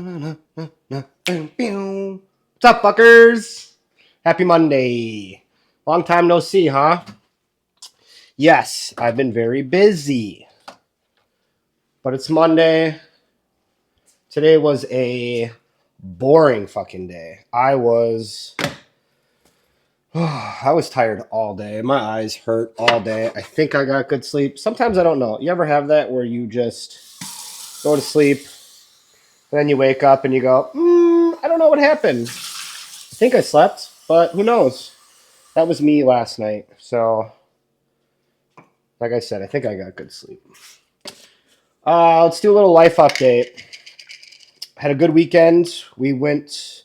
What's up, fuckers? Happy Monday. Long time no see, huh? Yes, I've been very busy, but it's Monday. Today was a boring fucking day. I was tired all day. My eyes hurt all day. I think I got good sleep. Sometimes I don't know. You ever have that where you just go to sleep and then you wake up and you go, I don't know what happened. I think I slept, but who knows? That was me last night. So, like I said, I think I got good sleep. Let's do a little life update. Had a good weekend. We went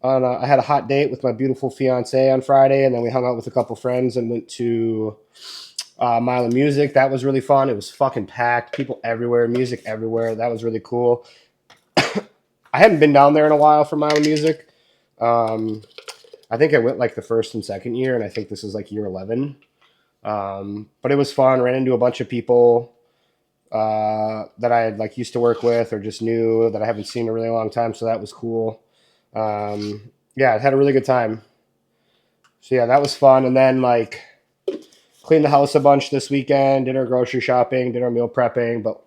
I had a hot date with my beautiful fiance on Friday, and then we hung out with a couple friends and went to Mile of Music. That was really fun. It was fucking packed. People everywhere, music everywhere. That was really cool. I hadn't been down there in a while for Mile of Music. I think I went like the first and second year, and I think this is like year 11. But it was fun. Ran into a bunch of people that I had like used to work with or just knew that I haven't seen in a really long time. So that was cool. Yeah, I had a really good time. So yeah, that was fun. And then like cleaned the house a bunch this weekend, did our grocery shopping, did our meal prepping. But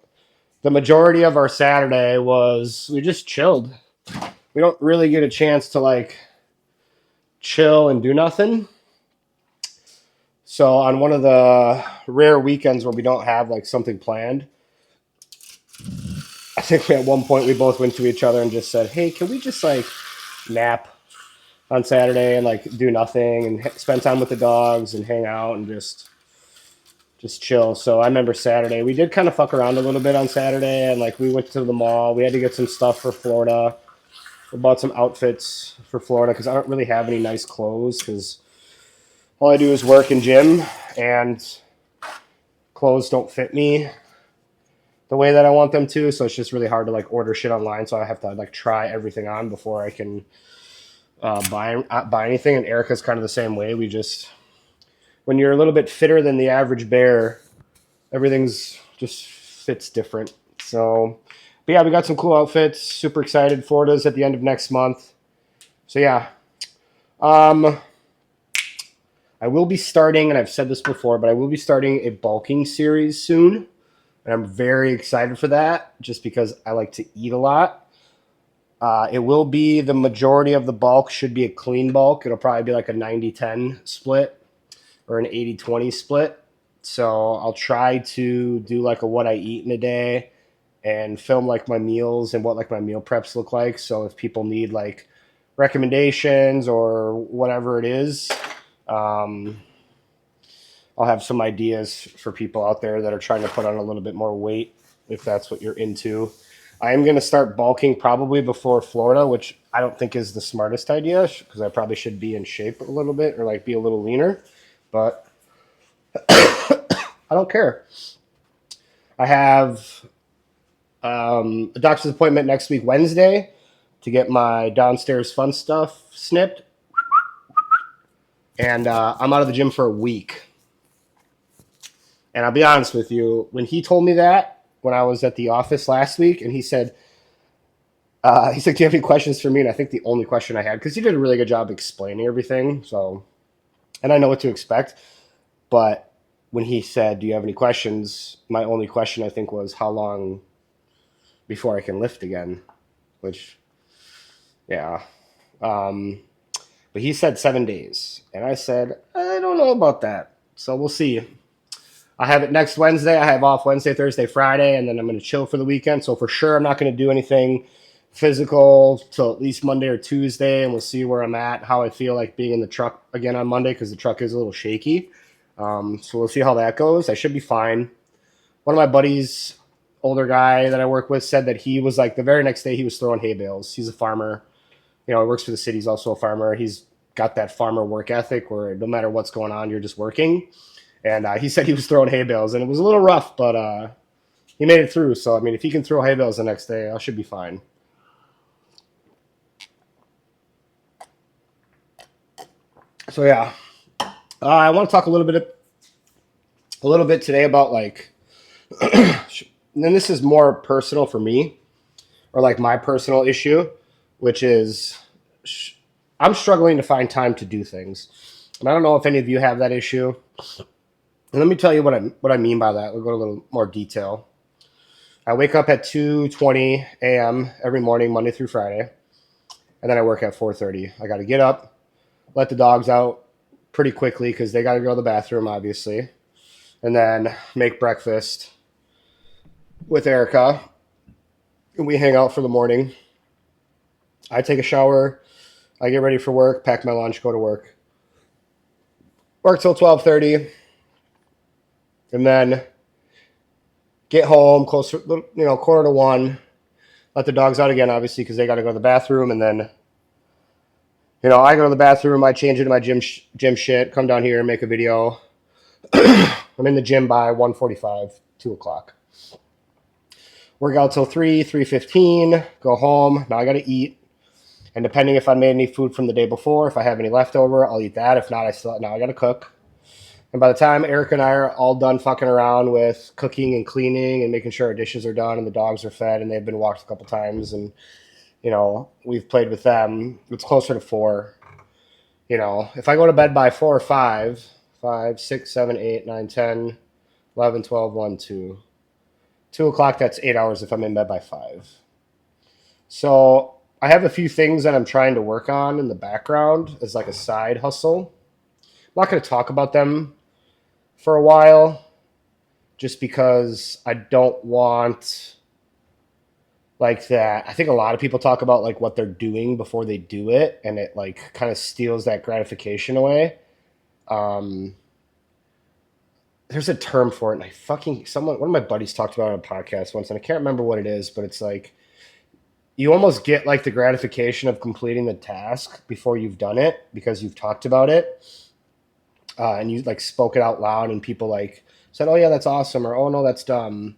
the majority of our Saturday was we just chilled. We don't really get a chance to like chill and do nothing. So on one of the rare weekends where we don't have like something planned, I think at one point we both went to each other and just said, "Hey, can we just like nap on Saturday and like do nothing and spend time with the dogs and hang out and just chill?" So I remember Saturday we did kind of fuck around a little bit on Saturday and like we went to the mall. We had to get some stuff for Florida. We bought some outfits for Florida because I don't really have any nice clothes because all I do is work and gym and clothes don't fit me the way that I want them to. So it's just really hard to like order shit online. So I have to like try everything on before I can buy anything. And Erica's kind of the same way. We just when you're a little bit fitter than the average bear, everything's just fits different. So, but yeah, we got some cool outfits. Super excited. Florida's at the end of next month. So yeah, um, I will be starting, and I've said this before, but I will be starting a bulking series soon. And I'm very excited for that just because I like to eat a lot. It will be the majority of the bulk should be a clean bulk. It'll probably be like a 90-10 split or an 80-20 split. So I'll try to do like a what I eat in a day and film like my meals and what like my meal preps look like. So if people need like recommendations or whatever it is, um, I'll have some ideas for people out there that are trying to put on a little bit more weight if that's what you're into. I am going to start bulking probably before Florida, which I don't think is the smartest idea because I probably should be in shape a little bit or like be a little leaner, but I don't care. I have a doctor's appointment next week, Wednesday, to get my downstairs fun stuff snipped. And I'm out of the gym for a week. And I'll be honest with you, when he told me that, when I was at the office last week, and he's like, "Do you have any questions for me?" And I think the only question I had, because he did a really good job explaining everything, so, and I know what to expect. But when he said, "Do you have any questions?" my only question I think was, "How long before I can lift again?" Which, yeah. Um, but he said 7 days, and I said, "I don't know about that." So we'll see. I have it next Wednesday. I have off Wednesday, Thursday, Friday, and then I'm going to chill for the weekend. So for sure, I'm not going to do anything physical till at least Monday or Tuesday, and we'll see where I'm at, how I feel like being in the truck again on Monday because the truck is a little shaky. So we'll see how that goes. I should be fine. One of my buddies, older guy that I work with, said that he was like the very next day he was throwing hay bales. He's a farmer. You know, he works for the city. He's also a farmer. He's got that farmer work ethic where no matter what's going on, you're just working. And he said he was throwing hay bales, and it was a little rough, but he made it through. So, I mean, if he can throw hay bales the next day, I should be fine. So, yeah, I want to talk a little bit today about like, and this is more personal for me, or like my personal issue, which is I'm struggling to find time to do things. And I don't know if any of you have that issue. And let me tell you what I mean by that. We'll go to a little more detail. I wake up at 2:20 a.m. every morning, Monday through Friday, and then I work at 4:30. I got to get up, let the dogs out pretty quickly because they got to go to the bathroom, obviously, and then make breakfast with Erica, and we hang out for the morning. I take a shower, I get ready for work, pack my lunch, go to work. Work till 12:30, and then get home close, quarter to 1. Let the dogs out again, obviously, because they got to go to the bathroom, and then I go to the bathroom, I change into my gym shit, come down here and make a video. I'm in the gym by 1:45, 2 o'clock. Work out till 3:15, go home. Now I got to eat. And depending if I made any food from the day before, if I have any leftover, I'll eat that. If not, now I got to cook. And by the time Erica and I are all done fucking around with cooking and cleaning and making sure our dishes are done and the dogs are fed and they've been walked a couple times and, we've played with them, it's closer to 4. If I go to bed by 4 or 5, 5, 6, 7, 8, 9, 10, 11, 12, 1, 2. 2 o'clock, that's 8 hours if I'm in bed by 5. So I have a few things that I'm trying to work on in the background as like a side hustle. I'm not going to talk about them for a while just because I don't want like that. I think a lot of people talk about like what they're doing before they do it, and it like kind of steals that gratification away. There's a term for it, and one of my buddies talked about it on a podcast once, and I can't remember what it is, but it's like you almost get like the gratification of completing the task before you've done it because you've talked about it. And you like spoke it out loud and people like said, oh yeah, that's awesome. Or, oh no, that's dumb.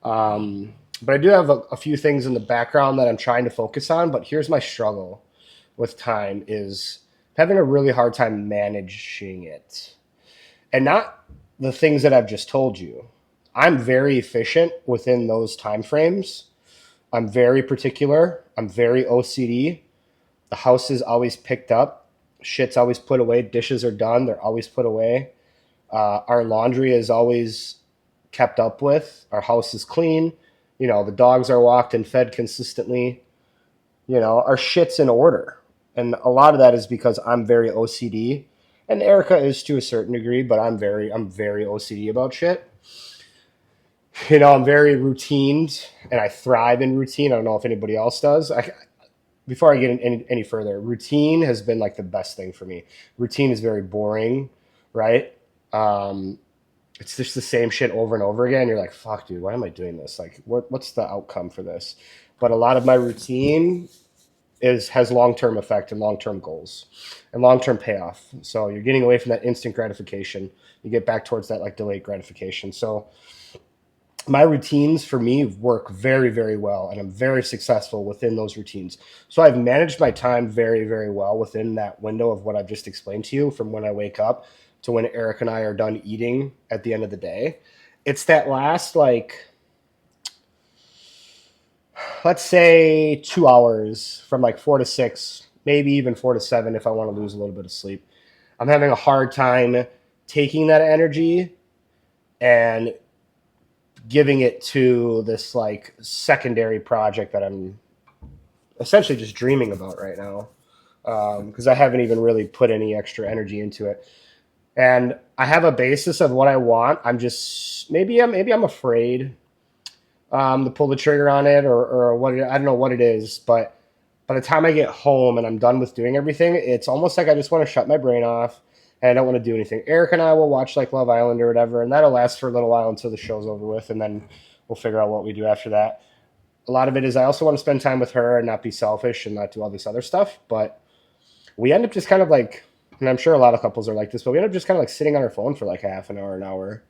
But I do have a few things in the background that I'm trying to focus on. But here's my struggle with time is having a really hard time managing it. And not the things that I've just told you. I'm very efficient within those time frames. I'm very particular. I'm very OCD. The house is always picked up. Shit's always put away. Dishes are done. They're always put away. Our laundry is always kept up with. Our house is clean. The dogs are walked and fed consistently. Our shit's in order. And a lot of that is because I'm very OCD. And Erica is to a certain degree, but I'm very OCD about shit. I'm very routined and I thrive in routine. I don't know if anybody else does. Before I get any further, routine has been like the best thing for me. Routine is very boring, right? It's just the same shit over and over again. You're like, fuck, dude, why am I doing this? Like, what's the outcome for this? But a lot of my routine has long-term effect and long-term goals and long-term payoff. So you're getting away from that instant gratification. You get back towards that like delayed gratification. So my routines for me work very, very well, and I'm very successful within those routines. So I've managed my time very, very well within that window of what I've just explained to you from when I wake up to when Eric and I are done eating at the end of the day. It's that last, like, let's say 2 hours from like 4 to 6, maybe even 4 to 7 if I want to lose a little bit of sleep. I'm having a hard time taking that energy and giving it to this like secondary project that I'm essentially just dreaming about right now because I haven't even really put any extra energy into it. And I have a basis of what I want. I'm just maybe I'm afraid to pull the trigger on it or what I don't know what it is. But by the time I get home and I'm done with doing everything, it's almost like I just want to shut my brain off. And I don't want to do anything. Eric and I will watch like Love Island or whatever, and that'll last for a little while until the show's over with, and then we'll figure out what we do after that. A lot of it is I also want to spend time with her and not be selfish and not do all this other stuff, but we end up just kind of like, and I'm sure a lot of couples are like this, but we end up just kind of like sitting on our phone for like half an hour,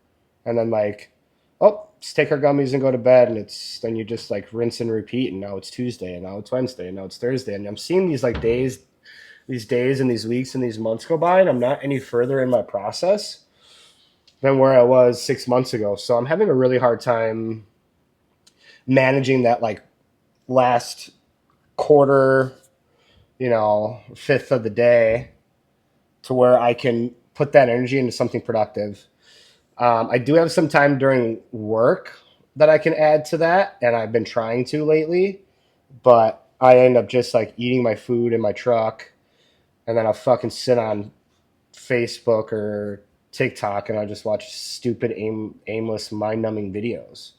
and then like, oh, let's take our gummies and go to bed, and then you just like rinse and repeat, and now it's Tuesday, and now it's Wednesday, and now it's Thursday, and I'm seeing these like these days and these weeks and these months go by, and I'm not any further in my process than where I was 6 months ago. So I'm having a really hard time managing that like last quarter, fifth of the day to where I can put that energy into something productive. I do have some time during work that I can add to that, and I've been trying to lately, but I end up just like eating my food in my truck, and then I'll fucking sit on Facebook or TikTok and I'll just watch stupid, aimless, mind numbing videos.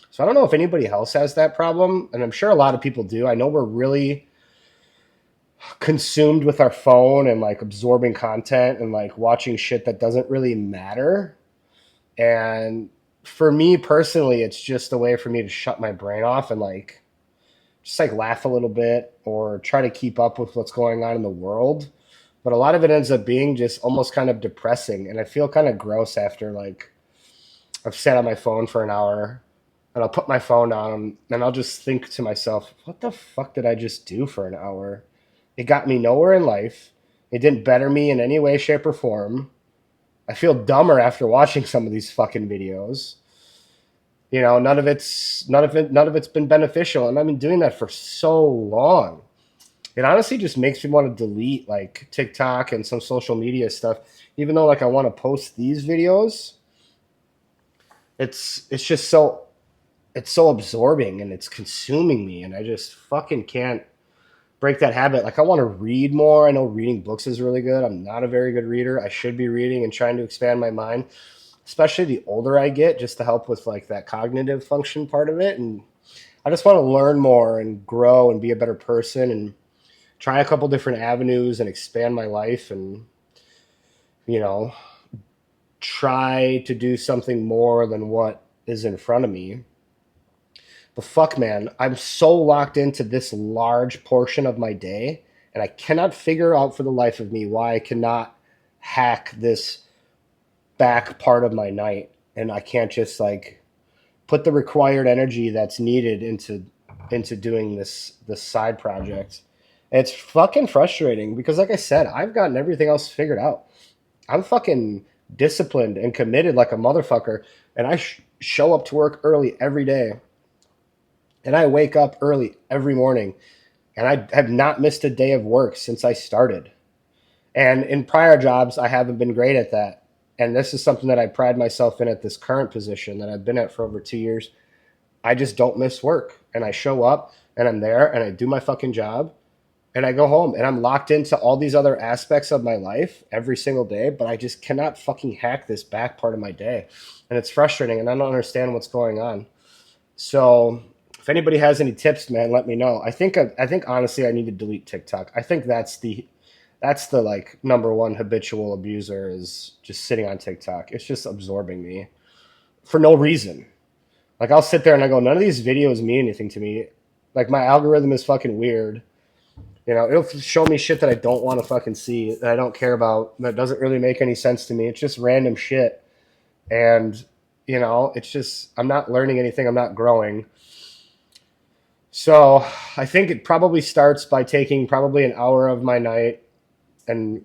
So I don't know if anybody else has that problem, and I'm sure a lot of people do. I know we're really consumed with our phone and like absorbing content and like watching shit that doesn't really matter. And for me personally, it's just a way for me to shut my brain off and like just like laugh a little bit or try to keep up with what's going on in the world. But a lot of it ends up being just almost kind of depressing. And I feel kind of gross after like I've sat on my phone for an hour and I'll put my phone down and I'll just think to myself, what the fuck did I just do for an hour? It got me nowhere in life. It didn't better me in any way, shape, or form. I feel dumber after watching some of these fucking videos. None of it's been beneficial, and I've been doing that for so long. It honestly just makes me want to delete like TikTok and some social media stuff, even though like I want to post these videos. It's just so absorbing and it's consuming me, and I just fucking can't break that habit. Like I want to read more. I know reading books is really good. I'm not a very good reader. I should be reading and trying to expand my mind, especially the older I get, just to help with like that cognitive function part of it. And I just want to learn more and grow and be a better person and try a couple different avenues and expand my life and, try to do something more than what is in front of me. But fuck, man, I'm so locked into this large portion of my day, and I cannot figure out for the life of me why I cannot hack this back part of my night, and I can't just like put the required energy that's needed into doing this side project. And it's fucking frustrating because, like I said, I've gotten everything else figured out. I'm fucking disciplined and committed like a motherfucker, and I show up to work early every day. And I wake up early every morning, and I have not missed a day of work since I started. And in prior jobs, I haven't been great at that. And this is something that I pride myself in at this current position that I've been at for over 2 years. I just don't miss work. And I show up and I'm there and I do my fucking job and I go home and I'm locked into all these other aspects of my life every single day, but I just cannot fucking hack this back part of my day. And it's frustrating and I don't understand what's going on. So if anybody has any tips, man, let me know. I think honestly I need to delete TikTok. I think that's the like number one habitual abuser is just sitting on TikTok. It's just absorbing me for no reason. Like I'll sit there and I go, none of these videos mean anything to me. Like my algorithm is fucking weird. It'll show me shit that I don't want to fucking see, that I don't care about, that doesn't really make any sense to me. It's just random shit. And, it's just, I'm not learning anything. I'm not growing. So I think it probably starts by taking probably an hour of my night and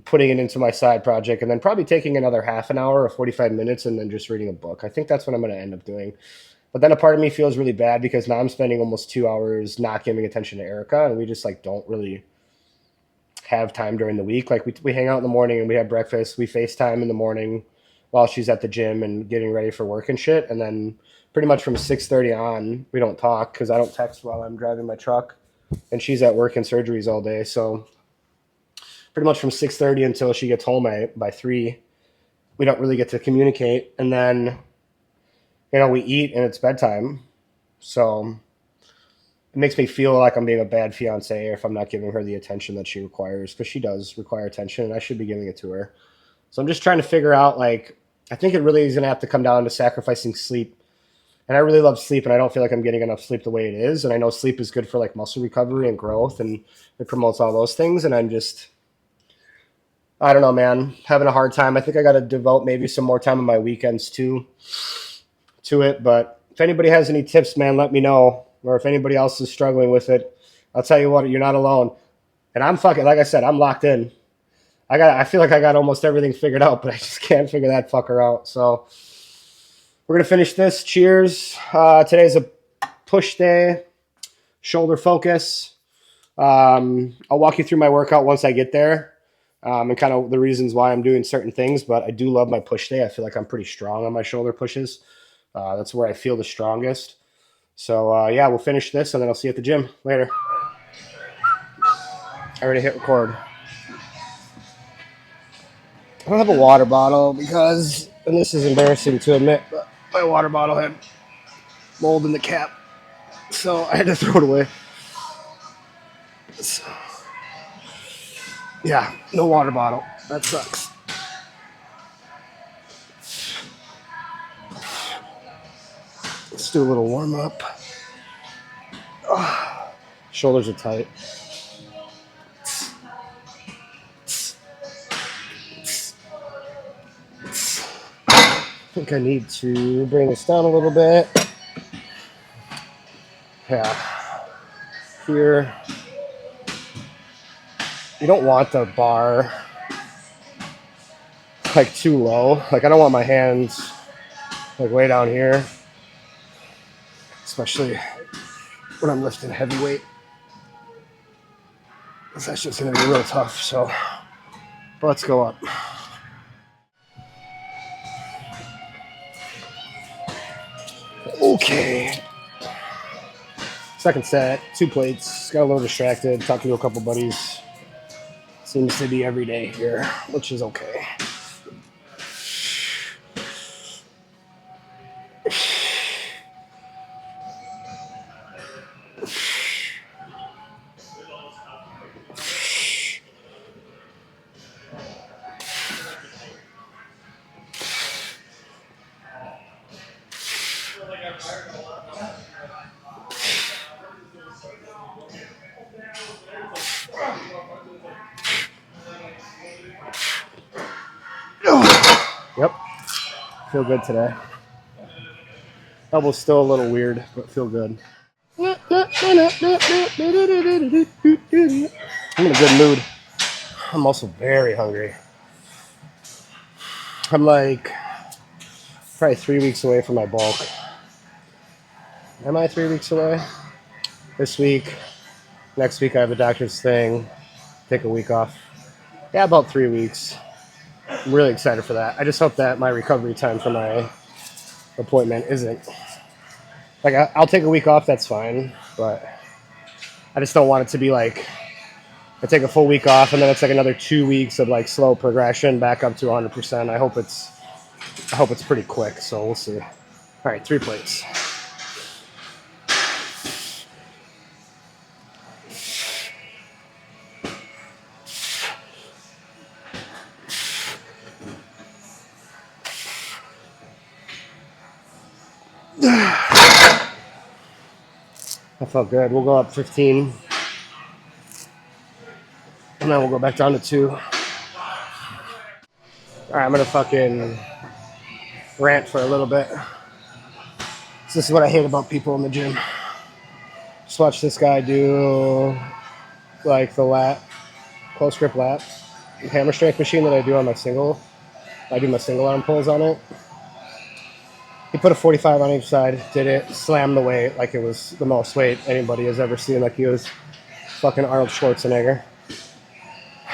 putting it into my side project, and then probably taking another half an hour or 45 minutes and then just reading a book. I think that's what I'm going to end up doing. But then a part of me feels really bad because now I'm spending almost 2 hours not giving attention to Erica, and we just like don't really have time during the week. Like we hang out in the morning and we have breakfast. We FaceTime in the morning while she's at the gym and getting ready for work and shit. And then pretty much from 6:30 on, we don't talk because I don't text while I'm driving my truck, and she's at work and surgeries all day. So pretty much from 6:30 until she gets home by 3, we don't really get to communicate. And then, we eat and it's bedtime. So it makes me feel like I'm being a bad fiance if I'm not giving her the attention that she requires, because she does require attention and I should be giving it to her. So I'm just trying to figure out, like, I think it really is going to have to come down to sacrificing sleep. And I really love sleep, and I don't feel like I'm getting enough sleep the way it is. And I know sleep is good for like muscle recovery and growth, and it promotes all those things. And I don't know, man, having a hard time. I think I got to devote maybe some more time on my weekends to it. But if anybody has any tips, man, let me know. Or if anybody else is struggling with it, I'll tell you what, you're not alone. And I'm fucking, like I said, I'm locked in. I feel like I got almost everything figured out, but I just can't figure that fucker out. So we're going to finish this. Cheers. Today's a push day, shoulder focus. I'll walk you through my workout once I get there, and kind of the reasons why I'm doing certain things. But I do love my push day. I feel like I'm pretty strong on my shoulder pushes. That's where I feel the strongest. So yeah, we'll finish this and then I'll see you at the gym later. I already hit record. I don't have a water bottle because, and this is embarrassing to admit, but my water bottle had mold in the cap, so I had to throw it away. So, yeah, no water bottle. That sucks. Let's do a little warm up. Oh, shoulders are tight. I think I need to bring this down a little bit. Yeah. Here. You don't want the bar like too low. Like I don't want my hands like way down here. Especially when I'm lifting heavy weight. That's just gonna be real tough, so let's go up. Okay. Second set, 2 plates. Got a little distracted, talking to a couple buddies. Seems to be every day here, which is okay. Yep. Feel good today. Elbow's still a little weird, but feel good. I'm in a good mood. I'm also very hungry. I'm like probably 3 weeks away from my bulk. Am I 3 weeks away? This week. Next week I have a doctor's thing. Take a week off. Yeah, about 3 weeks. I'm really excited for that. I just hope that my recovery time for my appointment isn't like I'll take a week off, that's fine, but I just don't want it to be like I take a full week off and then it's like another 2 weeks of like slow progression back up to 100%. I hope it's pretty quick, so we'll see. All right, 3 plates. That felt good. We'll go up 15. And then we'll go back down to 2. All right, I'm going to fucking rant for a little bit. So this is what I hate about people in the gym. Just watch this guy do like the lat, close grip lat, hammer strength machine that I do on my single. I do my single arm pulls on it. He put a 45 on each side, did it, slammed the weight like it was the most weight anybody has ever seen, like he was fucking Arnold Schwarzenegger.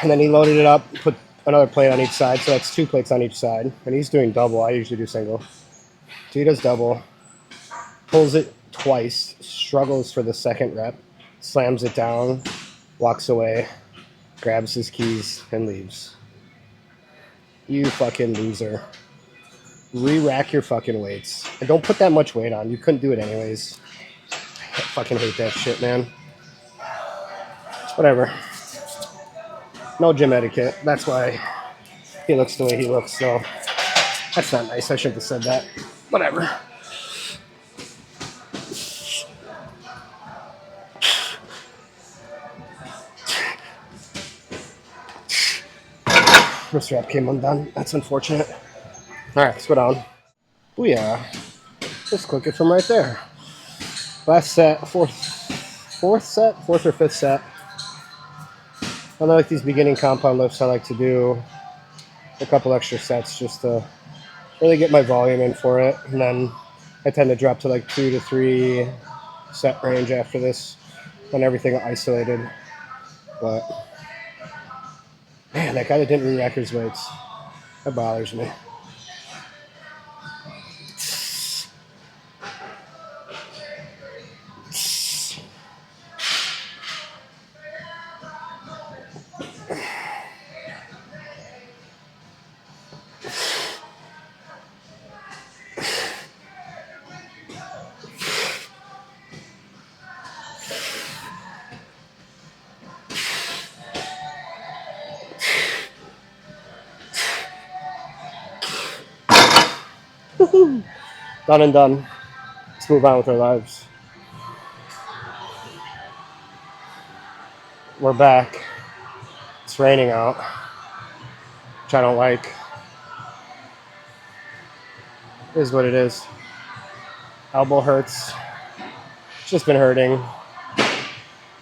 And then he loaded it up, put another plate on each side, so that's 2 plates on each side. And he's doing double. I usually do single. So he does double, pulls it twice, struggles for the second rep, slams it down, walks away, grabs his keys, and leaves. You fucking loser. Re-rack your fucking weights. And don't put that much weight on. You couldn't do it anyways. I fucking hate that shit, man. Whatever. No gym etiquette. That's why he looks the way he looks, so that's not nice. I shouldn't have said that. Whatever. The strap came undone. That's unfortunate. Alright, let's go down. Booyah. Just click it from right there. Last set, fourth or fifth set. I like these beginning compound lifts. I like to do a couple extra sets just to really get my volume in for it. And then I tend to drop to like 2 to 3 set range after this when everything isolated. But man, that guy that didn't re-rack his weights, that bothers me. Done and done. Let's move on with our lives. We're back. It's raining out, which I don't like. It is what it is. Elbow hurts. It's just been hurting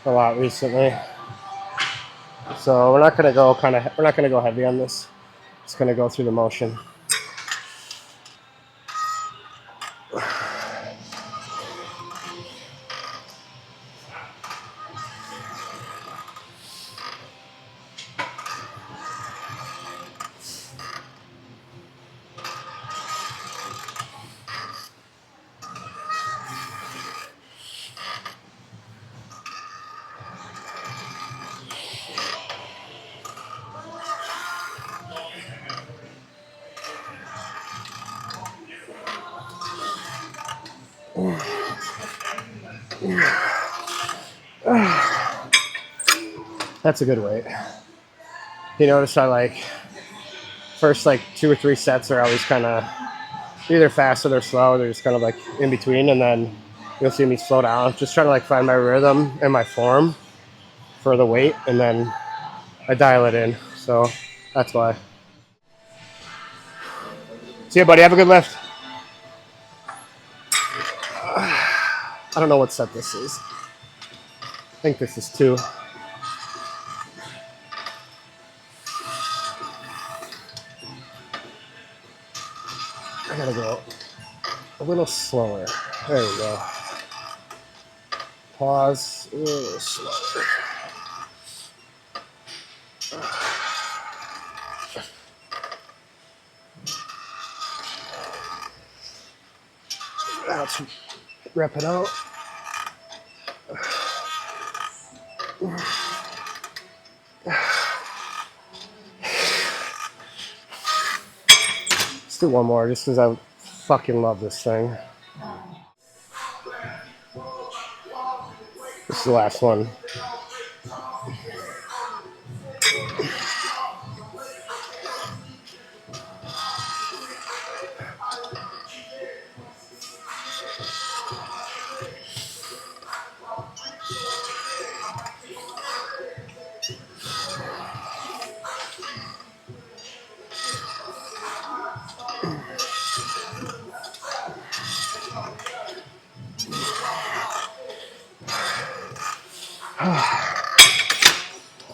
a lot recently. So we're not gonna go heavy on this. Just gonna go through the motion. That's a good weight. You notice I first 2 or 3 sets are always kind of either fast or they're slow. They're just kind of in between, and then you'll see me slow down. Just trying to find my rhythm and my form for the weight, and then I dial it in. So that's why. See you, buddy. Have a good lift. I don't know what set this is. I think this is 2. I gotta go a little slower. There we go. Pause. A little slower. Let's rep it out. Let's do one more just because I fucking love this thing. This is the last one.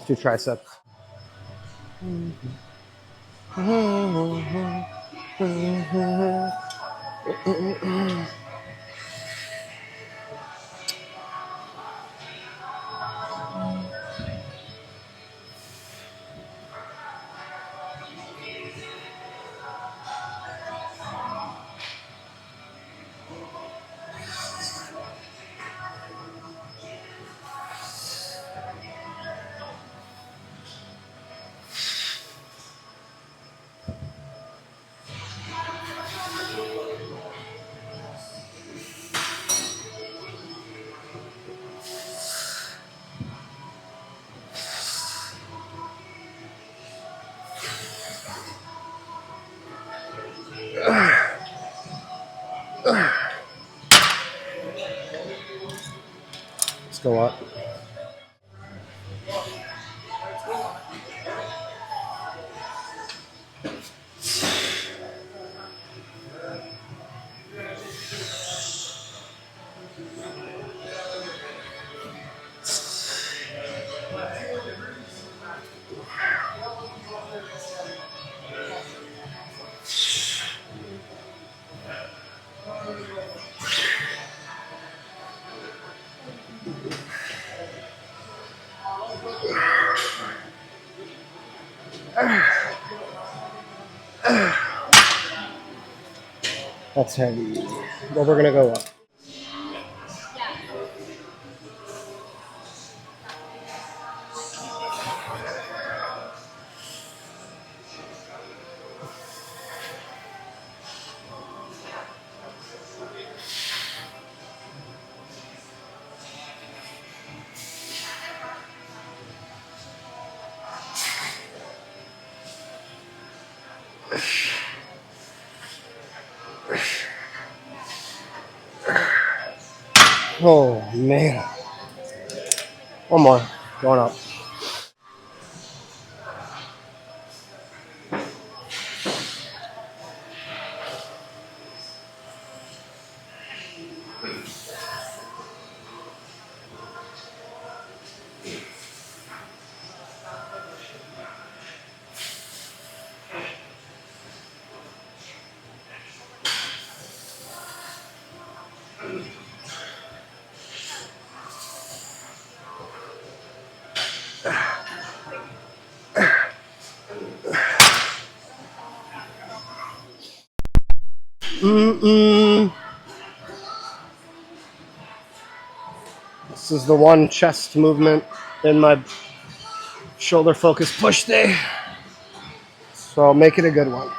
Two triceps. Let's go up. That's heavy. But we're gonna go up. Oh man. One more. Going up. This is the one chest movement in my shoulder focus push day. So I'll make it a good one.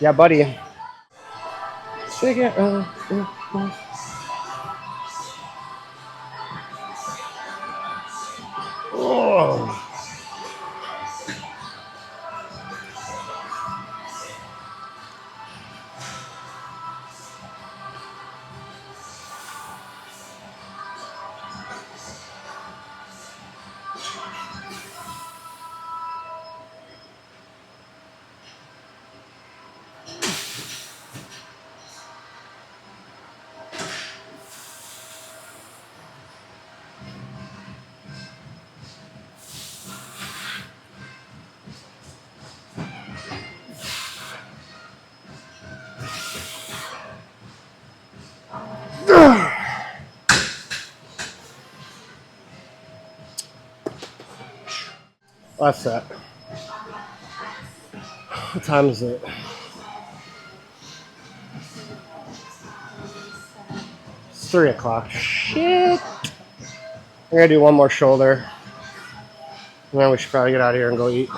Yeah, buddy. Shake it. Oh. That's that. What time is it? It's 3 o'clock. Shit. I'm gonna do one more shoulder. And then we should probably get out of here and go eat.